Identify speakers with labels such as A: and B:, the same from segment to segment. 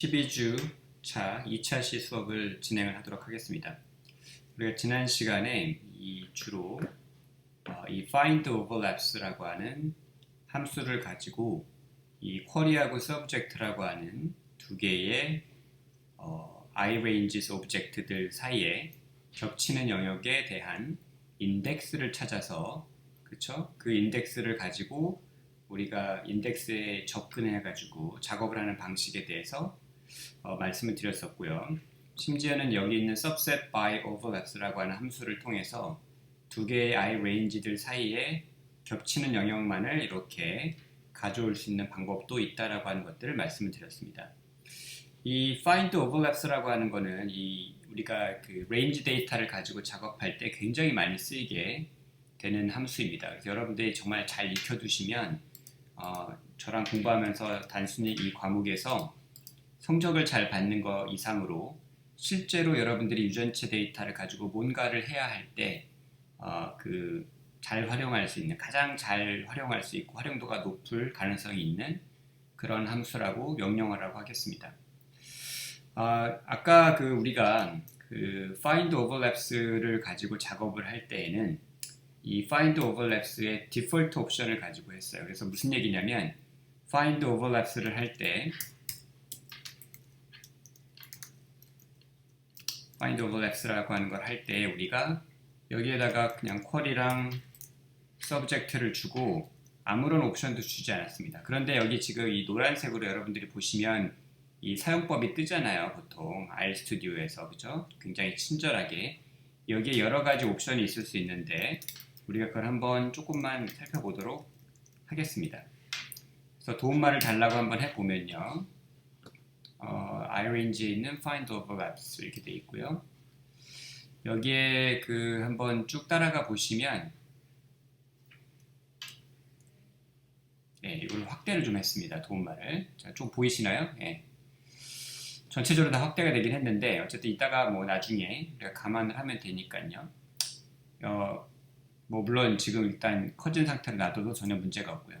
A: 12주 차 2차 시 수업을 진행을 하도록 하겠습니다. 우리가 지난 시간에 주로 이 find overlaps라고 하는 함수를 가지고 이 query하고 subject라고 하는 두 개의 iRanges 오브젝트들 사이에 겹치는 영역에 대한 인덱스를 찾아서 그 인덱스를 가지고 우리가 인덱스에 접근해 가지고 작업을 하는 방식에 대해서 말씀을 드렸었고요. 심지어는 여기 있는 subset by overlaps라고 하는 함수를 통해서 두 개의 iRange들 사이에 겹치는 영역만을 이렇게 가져올 수 있는 방법도 있다라고 하는 것들을 말씀을 드렸습니다. 이 find overlaps라고 하는 거는 우리가 그 range 데이터를 가지고 작업할 때 굉장히 많이 쓰이게 되는 함수입니다. 그래서 여러분들이 정말 잘 익혀두시면 저랑 공부하면서 단순히 이 과목에서 성적을 잘 받는 것 이상으로 실제로 여러분들이 유전체 데이터를 가지고 뭔가를 해야 할 때 잘 활용할 수 있는, 가장 잘 활용할 수 있고 활용도가 높을 가능성이 있는 그런 함수라고 명령어라고 하겠습니다. 아까 우리가 find overlaps를 가지고 작업을 할 때에는 이 find overlaps의 디폴트 옵션을 가지고 했어요. 그래서 무슨 얘기냐면 find overlaps를 할 때 find overlaps라고 하는 걸 할 때 우리가 여기에다가 그냥 query랑 subject를 주고 아무런 옵션도 주지 않았습니다. 그런데 여기 지금 이 노란색으로 여러분들이 보시면 이 사용법이 뜨잖아요. 보통 RStudio에서 그죠? 굉장히 친절하게 여기에 여러 가지 옵션이 있을 수 있는데 우리가 그걸 한번 조금만 살펴보도록 하겠습니다. 그래서 도움말을 달라고 한번 해보면요. iRange에 있는 find overlaps 이렇게 돼 있고요. 여기에 한번 쭉 따라가 보시면 이걸 확대를 좀 했습니다. 도움말을. 자, 좀 보이시나요? 전체적으로 다 확대가 되긴 했는데 어쨌든 이따가 나중에 우리가 감안을 하면 되니까요. 물론 지금 일단 커진 상태로 놔둬도 전혀 문제가 없고요.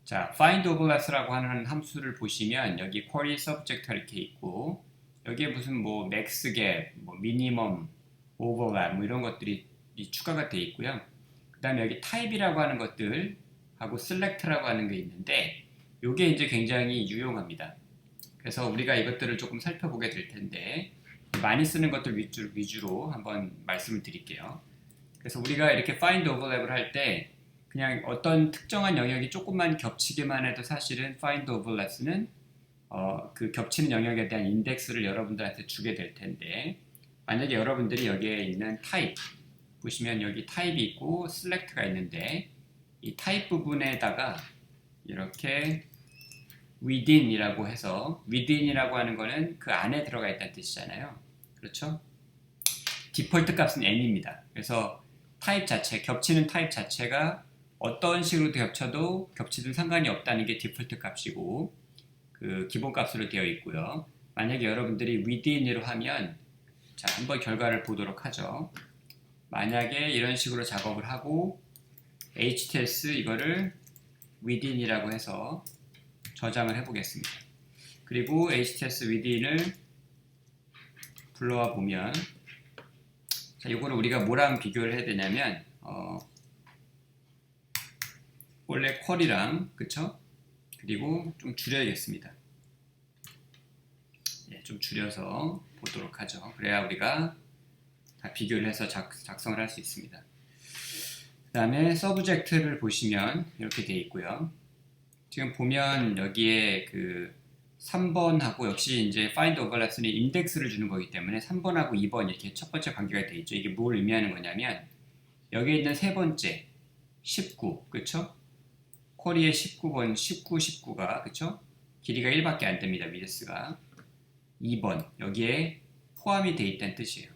A: 자, find overlaps라고 하는 함수를 보시면 여기 query subject 이렇게 있고 여기에 무슨 max gap, minimum overlap 이런 것들이 추가가 돼 있고요. 그 다음에 여기 type이라고 하는 것들 하고 select라고 하는 게 있는데 이게 이제 굉장히 유용합니다. 그래서 우리가 이것들을 조금 살펴보게 될 텐데 많이 쓰는 것들 위주로 한번 말씀을 드릴게요. 그래서 우리가 이렇게 find overlap을 할 때 그냥 어떤 특정한 영역이 조금만 겹치기만 해도 사실은 find overlaps는 그 겹치는 영역에 대한 인덱스를 여러분들한테 주게 될 텐데 만약에 여러분들이 여기에 있는 type 보시면 여기 type이 있고 select가 있는데 이 type 부분에다가 이렇게 within이라고 해서 within이라고 하는 거는 그 안에 들어가 있다는 뜻이잖아요. 그렇죠? 디폴트 값은 n입니다. 그래서 타입 자체, 겹치는 타입 자체가 어떤 식으로 겹쳐도 겹치든 상관이 없다는 게 디폴트 값이고 그 기본 값으로 되어 있고요. 만약에 여러분들이 within으로 하면 자, 한번 결과를 보도록 하죠. 만약에 이런 식으로 작업을 하고 HTS 이거를 within이라고 해서 저장을 해보겠습니다. 그리고 HTS within을 불러와 보면 자, 이거를 우리가 뭐랑 비교를 해야 되냐면 원래 query랑 그쵸? 그리고 좀 줄여야겠습니다. 좀 줄여서 보도록 하죠. 그래야 우리가 다 비교를 해서 작성을 할 수 있습니다. 그 다음에 subject를 보시면 이렇게 되어 있고요. 지금 보면 여기에 3번하고 역시 이제 find overlaps는 인덱스를 주는 거기 때문에 3번하고 2번 이렇게 첫 번째 관계가 되어 있죠. 이게 뭘 의미하는 거냐면 여기에 있는 세 번째 19 그쵸? 쿼리의 19번 19가 그쵸? 길이가 1밖에 안 됩니다. 위드스가 2번 여기에 포함이 되어 있다는 뜻이에요.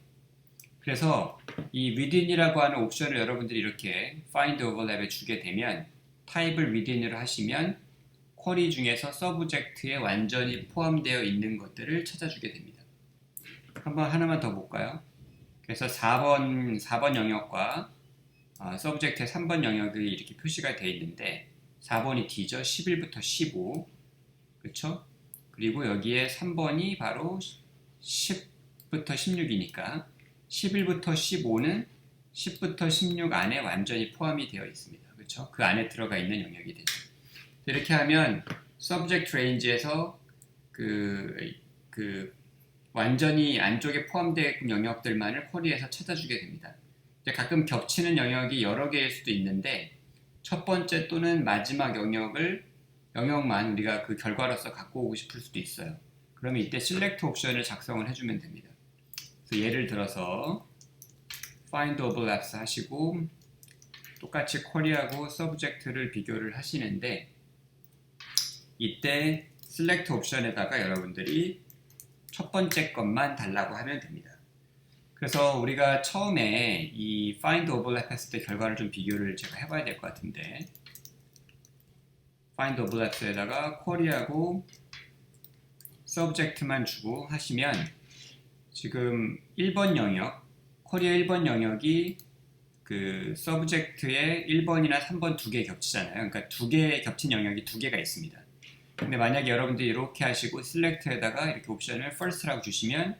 A: 그래서 이 within이라고 하는 옵션을 여러분들이 이렇게 find overlap에 주게 되면 타입을 within으로 하시면 쿼리 중에서 서브젝트에 완전히 포함되어 있는 것들을 찾아주게 됩니다. 한번 하나만 더 볼까요? 그래서 4번 영역과 서브젝트의 3번 영역이 이렇게 표시가 되어 있는데 4번이 D죠. 11부터 15 그쵸? 그리고 여기에 3번이 바로 10부터 16이니까 11부터 15는 10부터 16 안에 완전히 포함이 되어 있습니다. 그렇죠? 그 안에 들어가 있는 영역이 되죠. 이렇게 하면 subject range에서 그 완전히 안쪽에 포함된 영역들만을 쿼리에서 찾아주게 됩니다. 가끔 겹치는 영역이 여러 개일 수도 있는데 첫 번째 또는 마지막 영역만 우리가 그 결과로서 갖고 오고 싶을 수도 있어요. 그러면 이때 select 옵션을 작성을 해주면 됩니다. 그래서 예를 들어서 find overlaps 하시고 똑같이 쿼리하고 subject를 비교를 하시는데 이때 select 옵션에다가 여러분들이 첫 번째 것만 달라고 하면 됩니다. 그래서 우리가 처음에 이 find overlap 했을 때 결과를 좀 비교를 제가 해봐야 될 것 같은데 find overlaps에다가 쿼리하고 subject만 주고 하시면 지금 1번 영역, 쿼리의 1번 영역이 그 subject의 1번이나 3번 두 개 겹치잖아요. 그러니까 두 개 겹친 영역이 두 개가 있습니다. 근데 만약에 여러분들이 이렇게 하시고 select에다가 이렇게 옵션을 first라고 주시면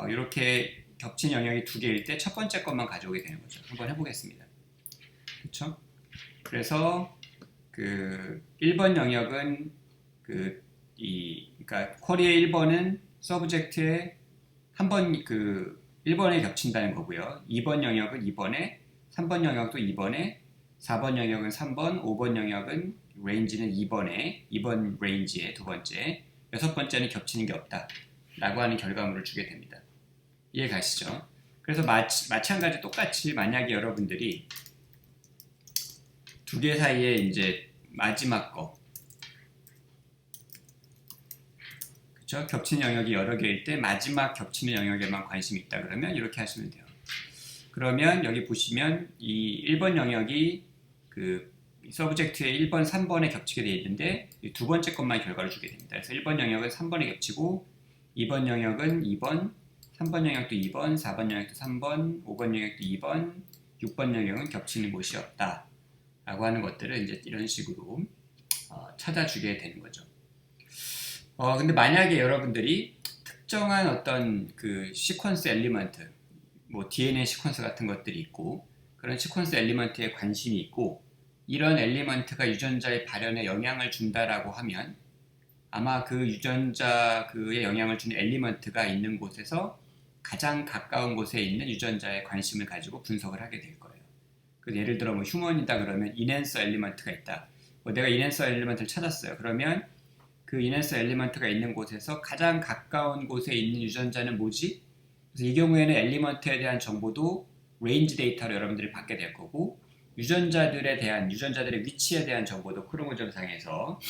A: 이렇게 겹친 영역이 두 개일 때 첫 번째 것만 가져오게 되는 거죠. 한번 해보겠습니다. 그렇죠? 그래서 그 1번 영역은 그러니까 쿼리의 1번은 subject의 한 번 1번에 겹친다는 거고요. 2번 영역은 2번에, 3번 영역도 2번에, 4번 영역은 3번, 5번 영역은 레인지는 2번 레인지에 두 번째, 여섯 번째는 겹치는 게 없다 라고 하는 결과물을 주게 됩니다. 이해 가시죠? 그래서 마찬가지 똑같이 만약에 여러분들이 두 개 사이에 이제 마지막 거 그쵸? 겹치는 영역이 여러 개일 때 마지막 겹치는 영역에만 관심이 있다 그러면 이렇게 하시면 돼요. 그러면 여기 보시면 이 1번 영역이 그 서브젝트의 1번, 3번에 겹치게 되어 있는데 두 번째 것만 결과를 주게 됩니다. 그래서 1번 영역은 3번에 겹치고 2번 영역은 2번, 3번 영역도 2번, 4번 영역도 3번, 5번 영역도 2번, 6번 영역은 겹치는 곳이 없다 라고 하는 것들을 이제 이런 식으로 찾아주게 되는 거죠. 근데 만약에 여러분들이 특정한 어떤 그 시퀀스 엘리먼트, 뭐 DNA 시퀀스 같은 것들이 있고 그런 시퀀스 엘리먼트에 관심이 있고 이런 엘리먼트가 유전자의 발현에 영향을 준다라고 하면 아마 그 유전자 그에 영향을 주는 엘리먼트가 있는 곳에서 가장 가까운 곳에 있는 유전자에 관심을 가지고 분석을 하게 될 거예요. 그 예를 들어 뭐 휴먼이다 그러면 인핸서 엘리먼트가 있다. 내가 인핸서 엘리먼트를 찾았어요. 그러면 그 인핸서 엘리먼트가 있는 곳에서 가장 가까운 곳에 있는 유전자는 뭐지? 그래서 이 경우에는 엘리먼트에 대한 정보도 레인지 데이터로 여러분들이 받게 될 거고 유전자들의 위치에 대한 정보도 크로모점상에서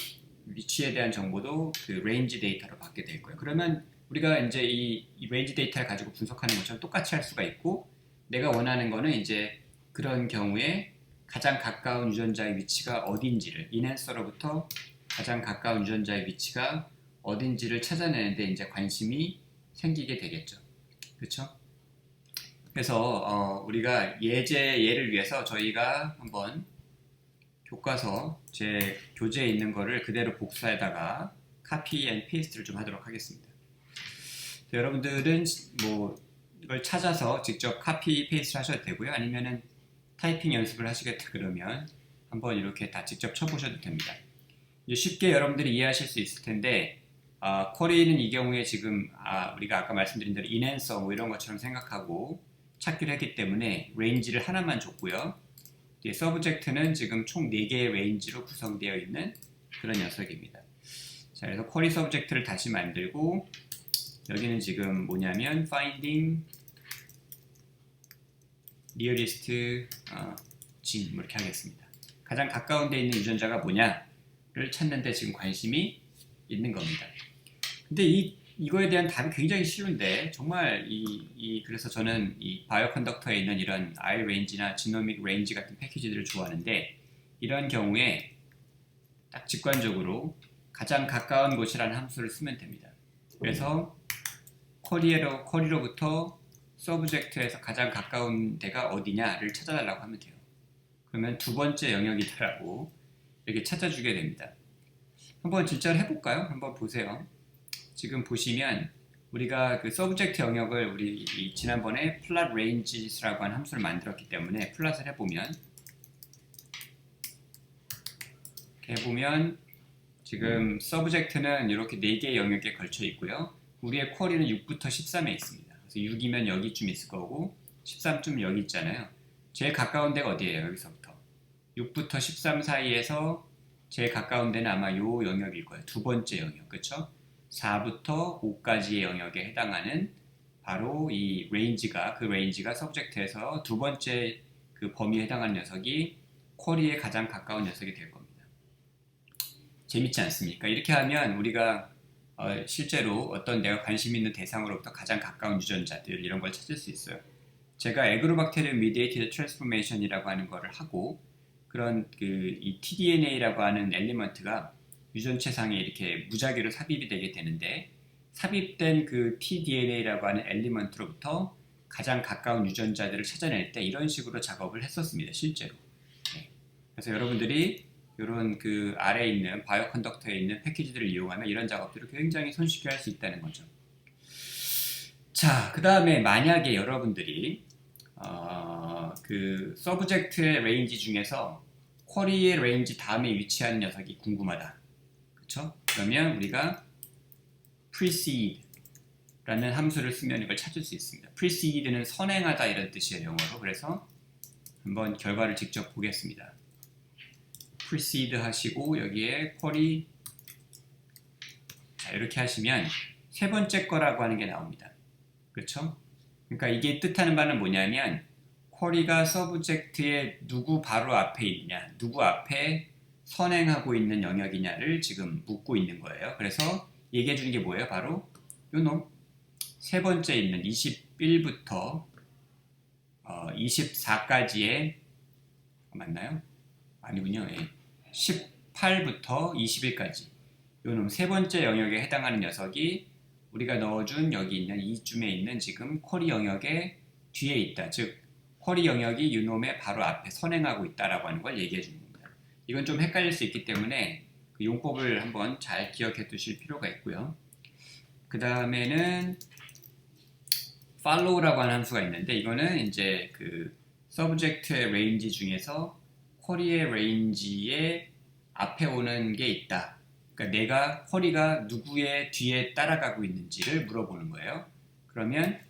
A: 위치에 대한 정보도 그 레인지 데이터로 받게 될 거예요. 그러면 우리가 이제 이 레인지 데이터를 가지고 분석하는 것처럼 똑같이 할 수가 있고 내가 원하는 거는 이제 그런 경우에 가장 가까운 유전자의 위치가 어딘지를 인핸서로부터 가장 가까운 유전자의 위치가 어딘지를 찾아내는데 이제 관심이 생기게 되겠죠. 그렇죠? 그래서 우리가 예를 위해서 저희가 한번 교과서 제 교재에 있는 거를 그대로 복사에다가 카피 앤 페이스트를 좀 하도록 하겠습니다. 여러분들은 뭐 이걸 찾아서 직접 카피 페이스트 하셔도 되고요. 아니면은 타이핑 연습을 하시겠다 그러면 한번 이렇게 다 직접 쳐보셔도 됩니다. 이제 쉽게 여러분들이 이해하실 수 있을 텐데 쿼리는 이 경우에 지금 우리가 아까 말씀드린 대로 인핸서 뭐 이런 것처럼 생각하고 찾기를 했기 때문에 레인지를 하나만 줬고요. 서브젝트는 지금 총 4개의 레인지로 구성되어 있는 그런 녀석입니다. 자, 그래서 쿼리 서브젝트를 다시 만들고 여기는 지금 뭐냐면 finding nearest gene 이렇게 하겠습니다. 가장 가까운 데 있는 유전자가 뭐냐를 찾는데 지금 관심이 있는 겁니다. 근데 이거에 대한 답이 굉장히 쉬운데 정말 그래서 저는 이 바이오 컨덕터에 있는 이런 iRange나 지노믹 레인지 같은 패키지들을 좋아하는데 이런 경우에 딱 직관적으로 가장 가까운 곳이라는 함수를 쓰면 됩니다. 그래서 쿼리로부터 서브젝트에서 가장 가까운 데가 어디냐를 찾아달라고 하면 돼요. 그러면 두 번째 영역이더라고 이렇게 찾아주게 됩니다. 한번 진짜로 해볼까요? 한번 보세요. 지금 보시면 우리가 그 서브젝트 영역을 우리 지난번에 plot ranges라고 하는 함수를 만들었기 때문에 플롯을 해보면 지금 서브젝트는 이렇게 4개의 영역에 걸쳐 있고요. 우리의 쿼리는 6부터 13에 있습니다. 그래서 6이면 여기쯤 있을 거고 13쯤 여기 있잖아요. 제일 가까운 데가 어디예요? 여기서부터 6부터 13 사이에서 제일 가까운 데는 아마 이 영역일 거예요. 두 번째 영역, 그렇죠? 4부터 5까지의 영역에 해당하는 바로 이 레인지가, 그 레인지가 서브젝트에서 두 번째 그 범위에 해당하는 녀석이 쿼리에 가장 가까운 녀석이 될 겁니다. 재밌지 않습니까? 이렇게 하면 우리가 실제로 어떤 내가 관심 있는 대상으로부터 가장 가까운 유전자들 이런 걸 찾을 수 있어요. 제가 에그로박테리움 미디에이티드 트랜스포메이션이라고 하는 거를 하고 그런 이 tDNA라고 하는 엘리먼트가 유전체상에 이렇게 무작위로 삽입이 되게 되는데 삽입된 그 tDNA라고 하는 엘리먼트로부터 가장 가까운 유전자들을 찾아낼 때 이런 식으로 작업을 했었습니다. 실제로. 네. 그래서 여러분들이 이런 그 아래에 있는 바이오 컨덕터에 있는 패키지들을 이용하면 이런 작업들을 굉장히 손쉽게 할 수 있다는 거죠. 자, 그 다음에 만약에 여러분들이 그 서브젝트의 레인지 중에서 쿼리의 레인지 다음에 위치하는 녀석이 궁금하다. 그쵸? 그러면 우리가 precede 라는 함수를 쓰면 이걸 찾을 수 있습니다. precede는 선행하다 이런 뜻이에요, 영어로. 그래서 한번 결과를 직접 보겠습니다. precede 하시고 여기에 쿼리 자, 이렇게 하시면 세 번째 거라고 하는 게 나옵니다. 그렇죠? 그러니까 이게 뜻하는 바는 뭐냐면 쿼리가 서브젝트의 누구 바로 앞에 있냐, 누구 앞에 선행하고 있는 영역이냐를 지금 묻고 있는 거예요. 그래서 얘기해 주는 게 뭐예요? 바로 요놈 세 번째 있는 21부터 24까지의 맞나요? 아니군요. 예. 18부터 21까지 요놈 세 번째 영역에 해당하는 녀석이 우리가 넣어준 여기 있는 이쯤에 있는 지금 쿼리 영역의 뒤에 있다. 즉 쿼리 영역이 요놈의 바로 앞에 선행하고 있다라고 하는 걸 얘기해 주는 겁니다. 이건 좀 헷갈릴 수 있기 때문에 그 용법을 한번 잘 기억해 두실 필요가 있고요. 그 다음에는 follow라고 하는 함수가 있는데 이거는 이제 그 subject의 range 중에서 쿼리의 range의 앞에 오는 게 있다. 그러니까 내가 쿼리가 누구의 뒤에 따라가고 있는지를 물어보는 거예요. 그러면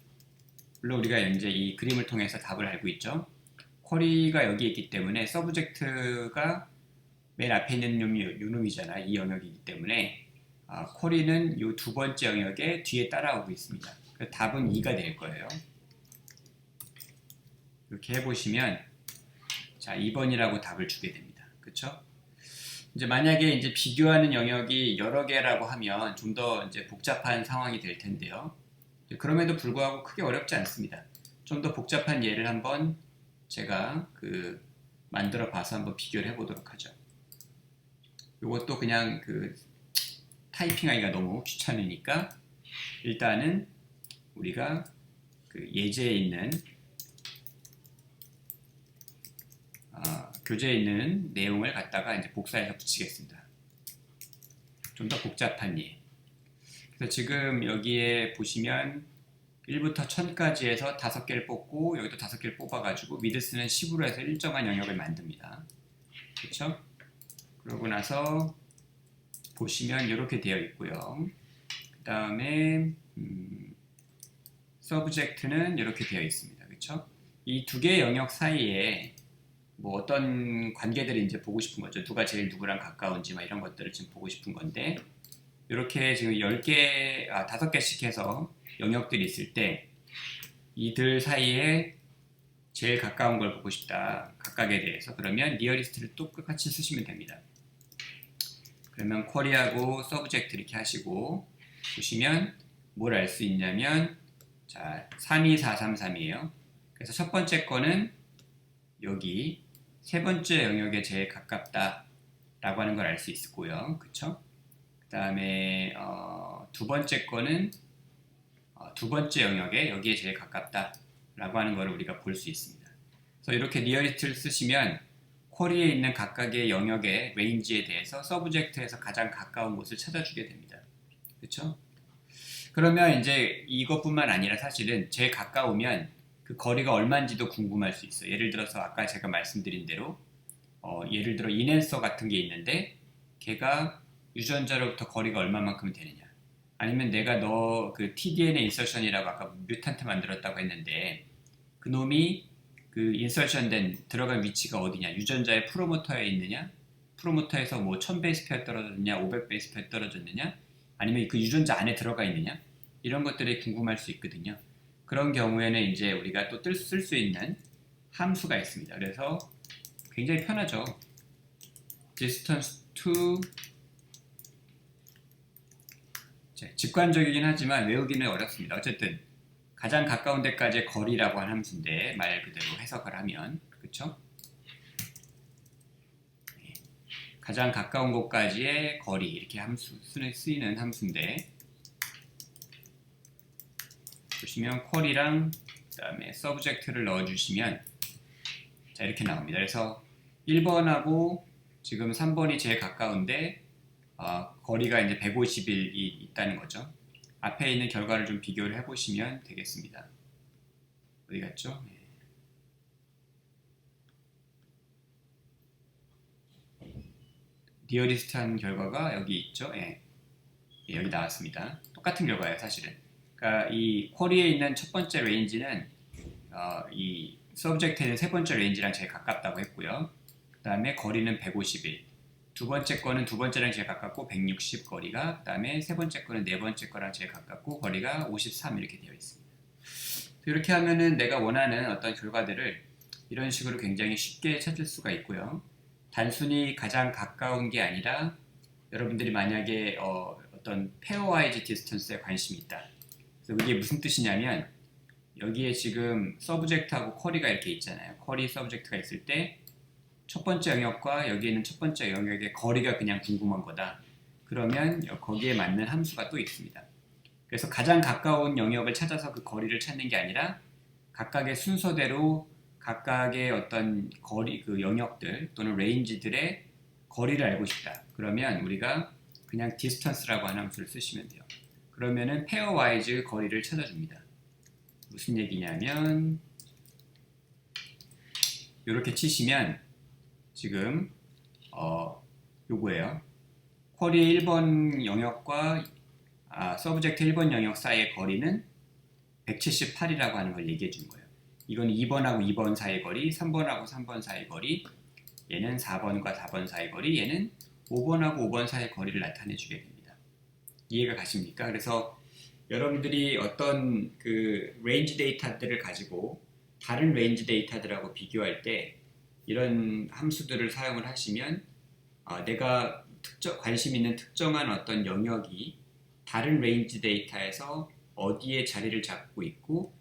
A: 물론 우리가 이제 이 그림을 통해서 답을 알고 있죠. 쿼리가 여기 있기 때문에 서브젝트가 맨 앞에 있는 놈이 요놈이잖아. 이 영역이기 때문에 쿼리는 이 두 번째 영역에 뒤에 따라오고 있습니다. 답은 2가 될 거예요. 이렇게 해보시면 자 2번이라고 답을 주게 됩니다. 그렇죠? 이제 만약에 이제 비교하는 영역이 여러 개라고 하면 좀 더 이제 복잡한 상황이 될 텐데요. 그럼에도 불구하고 크게 어렵지 않습니다. 좀 더 복잡한 예를 한번 제가 만들어 봐서 한번 비교를 해보도록 하죠. 이것도 그냥 타이핑하기가 너무 귀찮으니까 일단은 우리가 예제에 있는 교재에 있는 내용을 갖다가 이제 복사해서 붙이겠습니다. 좀 더 복잡한 예. 그래서 지금 여기에 보시면 1부터 1000까지 해서 5개를 뽑고 여기도 5개를 뽑아가지고 미드스는 10으로 해서 일정한 영역을 만듭니다. 그렇죠? 그러고 나서 보시면 이렇게 되어 있고요. 그 다음에 서브젝트는 이렇게 되어 있습니다. 그렇죠? 이 두 개의 영역 사이에 뭐 어떤 관계들을 이제 보고 싶은 거죠. 누가 제일 누구랑 가까운지 막 이런 것들을 지금 보고 싶은 건데 이렇게 지금 10개, 5개씩 해서 영역들이 있을 때 이들 사이에 제일 가까운 걸 보고 싶다. 각각에 대해서. 그러면 니어리스트를 똑같이 쓰시면 됩니다. 그러면 쿼리하고 서브젝트 이렇게 하시고 보시면 뭘 알 수 있냐면 자 32433이에요. 그래서 첫 번째 거는 여기 세 번째 영역에 제일 가깝다 라고 하는 걸 알 수 있고요. 그쵸? 그 다음에 두 번째 거는 두 번째 영역에 여기에 제일 가깝다 라고 하는 걸 우리가 볼 수 있습니다. 그래서 이렇게 니어리스트를 쓰시면 쿼리에 있는 각각의 영역의 레인지에 대해서 서브젝트에서 가장 가까운 곳을 찾아주게 됩니다. 그쵸? 그러면 이제 이것뿐만 아니라 사실은 제일 가까우면 그 거리가 얼마인지도 궁금할 수 있어요. 예를 들어서 아까 제가 말씀드린 대로 예를 들어 인앤서 같은 게 있는데 걔가 유전자로부터 거리가 얼마만큼 되느냐, 아니면 내가 너 그 tDNA 인서션이라고 아까 뮤탄트 만들었다고 했는데 그 놈이 그 인서션된 들어간 위치가 어디냐, 유전자의 프로모터에 있느냐, 프로모터에서 뭐 1000베이스 페어 떨어졌느냐, 500베이스 페어 떨어졌느냐, 아니면 그 유전자 안에 들어가 있느냐, 이런 것들이 궁금할 수 있거든요. 그런 경우에는 이제 우리가 또 쓸 수 있는 함수가 있습니다. 그래서 굉장히 편하죠. distance to, 직관적이긴 하지만 외우기는 어렵습니다. 어쨌든 가장 가까운 데까지의 거리라고 하는 함수인데 말 그대로 해석을 하면, 그렇죠? 가장 가까운 곳까지의 거리, 이렇게 쓰이는 함수인데, 보시면 쿼리랑 그 다음에 서브젝트를 넣어주시면 자 이렇게 나옵니다. 그래서 1번하고 지금 3번이 제일 가까운데 거리가 이제 150일이 있다는 거죠. 앞에 있는 결과를 좀 비교를 해보시면 되겠습니다. 어디 갔죠? 디어리스트한 결과가 여기 있죠. 여기 나왔습니다. 똑같은 결과예요, 사실은. 그러니까 이 쿼리에 있는 첫 번째 레인지는 이 서브젝트에 있는 세 번째 레인지랑 제일 가깝다고 했고요. 그 다음에 거리는 151. 두 번째 거는 두 번째랑 제일 가깝고 160 거리가, 그 다음에 세 번째 거는 네 번째 거랑 제일 가깝고 거리가 53 이렇게 되어 있습니다. 이렇게 하면은 내가 원하는 어떤 결과들을 이런 식으로 굉장히 쉽게 찾을 수가 있고요. 단순히 가장 가까운 게 아니라 여러분들이 만약에 어떤 페어와이즈 디스턴스에 관심이 있다. 그래서 이게 무슨 뜻이냐면 여기에 지금 서브젝트하고 쿼리가 이렇게 있잖아요. 쿼리 서브젝트가 있을 때 첫 번째 영역과 여기에 있는 첫 번째 영역의 거리가 그냥 궁금한 거다. 그러면 거기에 맞는 함수가 또 있습니다. 그래서 가장 가까운 영역을 찾아서 그 거리를 찾는 게 아니라 각각의 순서대로 각각의 어떤 거리, 그 영역들 또는 레인지들의 거리를 알고 싶다. 그러면 우리가 그냥 distance라고 하는 함수를 쓰시면 돼요. 그러면은 페어와이즈 거리를 찾아줍니다. 무슨 얘기냐면 이렇게 치시면 지금 요거예요. 쿼리의 1번 영역과 서브젝트 1번 영역 사이의 거리는 178이라고 하는 걸 얘기해 준 거예요. 이건 2번하고 2번 사이의 거리, 3번하고 3번 사이의 거리, 얘는 4번과 4번 사이의 거리, 얘는 5번하고 5번 사이의 거리를 나타내 주게 됩니다. 이해가 가십니까? 그래서 여러분들이 어떤 그 레인지 데이터들을 가지고 다른 레인지 데이터들하고 비교할 때 이런 함수들을 사용을 하시면 내가 관심 있는 특정한 어떤 영역이 다른 레인지 데이터에서 어디에 자리를 잡고 있고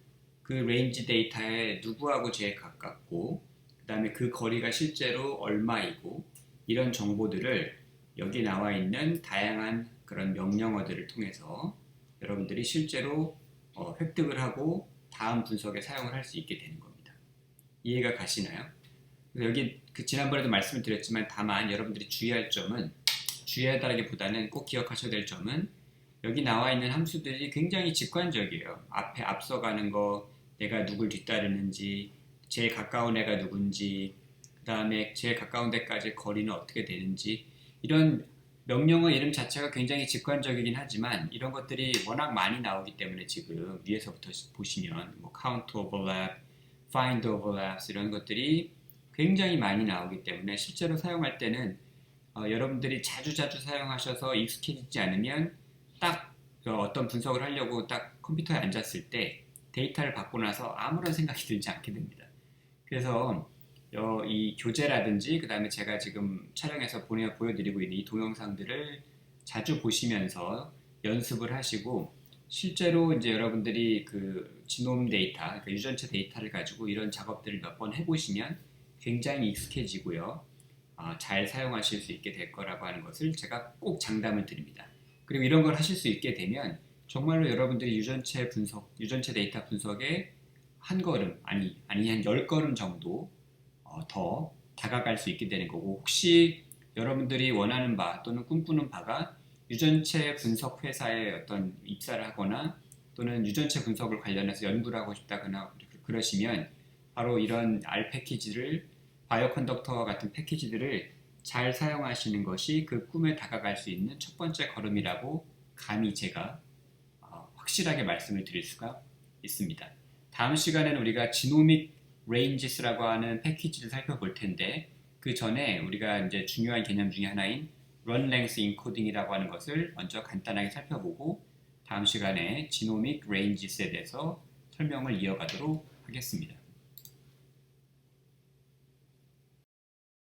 A: 그 레인지 데이터에 누구하고 제일 가깝고 그 다음에 그 거리가 실제로 얼마이고 이런 정보들을 여기 나와 있는 다양한 그런 명령어들을 통해서 여러분들이 실제로 획득을 하고 다음 분석에 사용을 할 수 있게 되는 겁니다. 이해가 가시나요? 여기 지난번에도 말씀을 드렸지만 다만 여러분들이 주의하다기보다는 꼭 기억하셔야 될 점은 여기 나와 있는 함수들이 굉장히 직관적이에요. 앞에 앞서가는 거, 내가 누굴 뒤따르는지, 제일 가까운 애가 누군지, 그 다음에 제일 가까운 데까지 거리는 어떻게 되는지, 이런 명령어 이름 자체가 굉장히 직관적이긴 하지만 이런 것들이 워낙 많이 나오기 때문에 지금 위에서부터 보시면 뭐 count overlap, find overlaps 이런 것들이 굉장히 많이 나오기 때문에 실제로 사용할 때는 여러분들이 자주 사용하셔서 익숙해지지 않으면 딱 어떤 분석을 하려고 딱 컴퓨터에 앉았을 때 데이터를 받고 나서 아무런 생각이 들지 않게 됩니다. 그래서 이 교재라든지 그 다음에 제가 지금 촬영해서 보여드리고 있는 이 동영상들을 자주 보시면서 연습을 하시고 실제로 이제 여러분들이 그 지놈 데이터, 그러니까 유전체 데이터를 가지고 이런 작업들을 몇 번 해보시면 굉장히 익숙해지고요. 잘 사용하실 수 있게 될 거라고 하는 것을 제가 꼭 장담을 드립니다. 그리고 이런 걸 하실 수 있게 되면 정말로 여러분들이 유전체 데이터 분석에 한 걸음, 아니 한 10걸음 정도 더 다가갈 수 있게 되는 거고, 혹시 여러분들이 원하는 바 또는 꿈꾸는 바가 유전체 분석 회사에 어떤 입사를 하거나 또는 유전체 분석을 관련해서 연구를 하고 싶다거나 그러시면 바로 이런 R 패키지를 바이오 컨덕터와 같은 패키지들을 잘 사용하시는 것이 그 꿈에 다가갈 수 있는 첫 번째 걸음이라고 감히 제가 확실하게 말씀을 드릴 수가 있습니다. 다음 시간에는 우리가 지노믹 레인지스라고 하는 패키지를 살펴볼 텐데 그 전에 우리가 이제 중요한 개념 중에 하나인 run length encoding이라고 하는 것을 먼저 간단하게 살펴보고 다음 시간에 지노믹 레인지스에 대해서 설명을 이어가도록 하겠습니다.